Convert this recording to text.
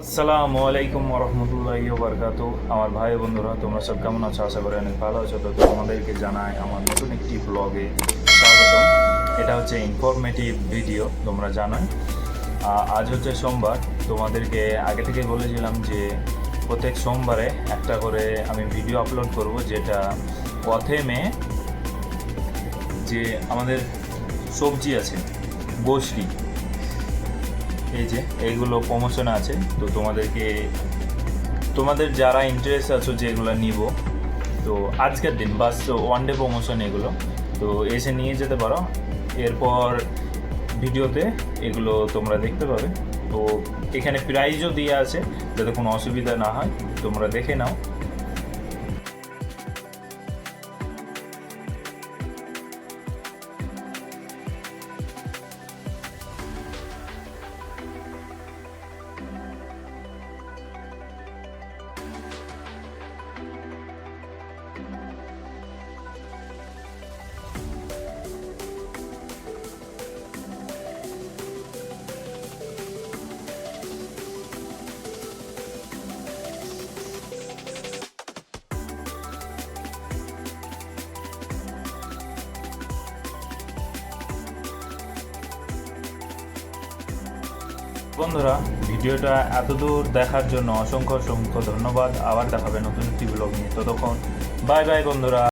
আসসালামু আলাইকুম রহমতুল্লাহি বারকাতু। আমার ভাই বন্ধুরা, তোমরা সব কেমন আছো? আশা করি অনেক ভালো আছো। তো তোমাদেরকে জানাই আমার নতুন একটি ব্লগে স্বাগতম। এটা হচ্ছে ইনফরমেটিভ ভিডিও, তোমরা জানোই। আজ হচ্ছে সোমবার। তোমাদেরকে আগে থেকে বলেছিলাম যে প্রত্যেক সোমবারে একটা করে আমি ভিডিও আপলোড করব, যেটা প্রথমে যে আমাদের সবজি আছে, গোশরি, এই যে এইগুলো প্রমোশন আছে। তো তোমাদের যারা ইন্টারেস্ট আছো যে এগুলো নিব, তো আজকের দিন বাস ওয়ান ডে প্রমোশন এগুলো, তো এসে নিয়ে যেতে পারো। এরপর ভিডিওতে এগুলো তোমরা দেখতে পাবে। তো এখানে প্রাইজও দিয়ে আছে, যাতে কোনো অসুবিধা না হয়, তোমরা দেখে নাও। বন্ধুরা, ভিডিওটা এতদূর দেখার জন্য অসংখ্য অসংখ্য ধন্যবাদ। আবার দেখাবে নতুন একটি ব্লগ নিয়ে। ততক্ষণ বাই বাই বন্ধুরা।